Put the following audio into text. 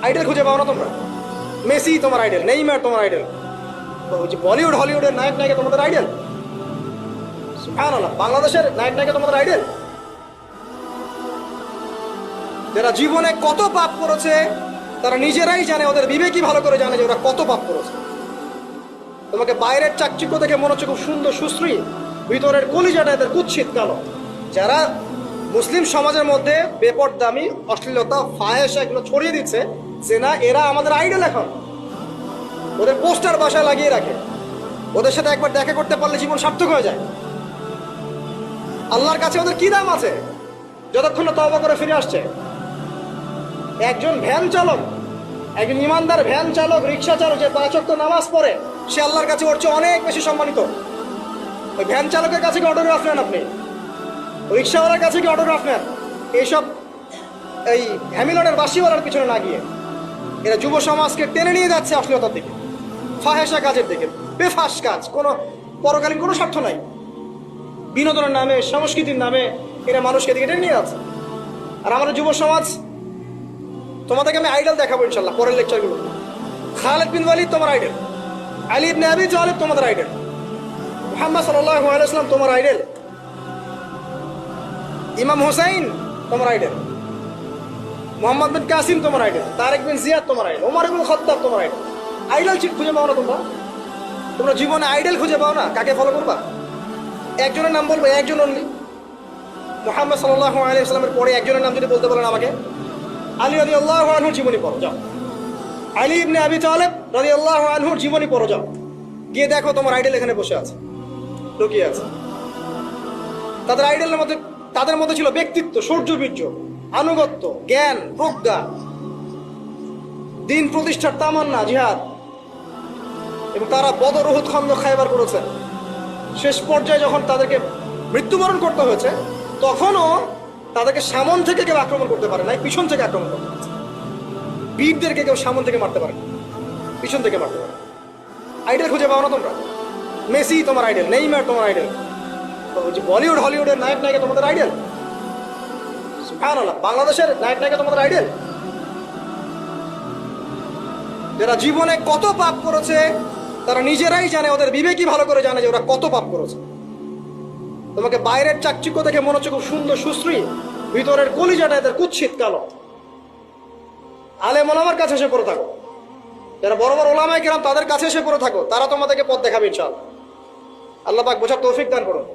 Idol খুঁজে পাও না তোমরা? মেসি তোমার আইডল, নেইমার তোমার আইডল, বলিউড হলিউডের নায়ক নায়িকা তোমাদের আইডল? সুবহানাল্লাহ, বাংলাদেশের নায়ক নায়িকা তোমাদের আইডল? যারা জীবনে কত পাপ করেছে তারা নিজেরাই জানে, ওদের বিবেকই ভালো করে জানে যে ওরা কত পাপ করেছে। তোমাকে বাইরের চাকচিক্য দেখে মনে হচ্ছে খুব সুন্দর সুশ্রী, ভিতরের কলিজাটা এদের কুৎসিত কালো। যারা মুসলিম সমাজের মধ্যে বেপরদামি, অশ্লীলতা, ফাহেসা এগুলো ছড়িয়ে দিচ্ছে, যে না এরা আমাদের আইডল, এখন ওদের পোস্টার বাসায় লাগিয়ে রাখে, ওদের সাথে একবার দেখা করতে পারলে জীবন সার্থক হয়ে যায়। আল্লাহর কাছে ওদের কি দাম আছে যতক্ষণ না তওবা করে ফিরে আসছে? একজন ভ্যান চালক, একজন ইমানদার ভ্যান চালক, রিক্সা চালক যে 5 ওয়াক্ত নামাজ পড়ে, সে আল্লাহর কাছে ওর চেয়ে অনেক বেশি সম্মানিত। ওই ভ্যান চালকের কাছে কি অটোগ্রাফ নেন আপনি? রিক্সাওয়ালার কাছে কি অটোগ্রাফ নেন? এইসব এই হ্যামিলনের বাসিওয়ালার পিছনে না গিয়ে এরা যুব সমাজকে টেনে নিয়ে যাচ্ছে অশ্লীলতার দিকে, ফাহেসা কাজের দিকে, বেফাস কাজ, কোনো পরকালীন কোনো স্বার্থ নাই। বিনোদনের নামে, সংস্কৃতির নামে এরা মানুষকে দিকে টেনে নিয়ে যাচ্ছে। আর আমাদের যুব সমাজ, তোমাদেরকে আমি আইডল দেখাবো ইনশাল্লাহ পরের লেকচারগুলো। খালিদ বিন ওয়ালিদ তোমার আইডল, আলী ইবনে আবি তালিব তোমাদের আইডল, মুহাম্মদ সাল্লাল্লাহু আলাইহি ওয়াসাল্লাম তোমার আইডল, ইমাম হুসাইন তোমার আইডল, মোহাম্মদ বিন কাসিম তোমার আইডল, তারেক বিন জিয়াদ তোমার আইডল, ওমর ইবনে খাত্তাব তোমার আইডল। আইডল খুঁজে পাও না তোমরা? তোমরা জীবনে আইডল খুঁজে পাও না? কাকে ফলো করবা? একজনের নাম বলবো, একজন অনলি, মুহাম্মদ সাল্লাল্লাহু আলাইহি ওয়াসাল্লামের পরে একজনের নাম যদি বলতে বলেন আমাকে, আলী রাদিয়াল্লাহু আনহুর জীবনী পড়ো যাও, আলী ইবনে আবি তালিব রাদিয়াল্লাহু আনহুর জীবনী পড়ো যাও, গিয়ে দেখো তোমার আইডল এখানে বসে আছে, লুকিয়ে আছে। তাদের আইডলের মধ্যে, তাদের মধ্যে ছিল ব্যক্তিত্ব, সৌর্যবীর্য, আনুগত্য, জ্ঞান, প্রজ্ঞা, দিন প্রতিষ্ঠার তামান্না, জিহাদ, এবং তারা বদর, উহুদ, খন্দক, খায়বার করেছেন। শেষ পর্যায়ে যখন তাদেরকে মৃত্যুবরণ করতে হয়েছে, তখনও তাদেরকে সামন থেকে কেউ আক্রমণ করতে পারে নাই, পিছন থেকে আক্রমণ করতে পারছে। বীরদেরকে কেউ সামন থেকে মারতে পারে, পিছন থেকে মারতে পারে। আইডল খুঁজে পাও না তোমরা? মেসি তোমার আইডল, নেইমার তোমার আইডল, বলিউড হলিউডের নায়ক নায়িকা তোমাদের আইডল? সুবহানাল্লাহ, বাংলাদেশের নায়ক নায়িকা তোমাদের আইডল? যারা জীবনে কত পাপ করেছে তারা নিজেরাই জানে, ওদের বিবেকই ভালো করে জানে যে ওরা কত পাপ করেছে। তোমাকে বাইরের চাকচিক্য দেখে মনে হচ্ছে খুব সুন্দর সুশ্রী, ভিতরের কলিজাটা এদের কুৎসিত কালো। আলেম ওলামার কাছে এসে পড়ে থাকো, যারা বড় বড় ওলামায়ে কেরাম তাদের কাছে এসে পড়ে থাকো, তারা তোমাদেরকে পথ দেখাবে ইনশাআল্লাহ। আল্লাহ পাক বোঝার তৌফিক দান করুন।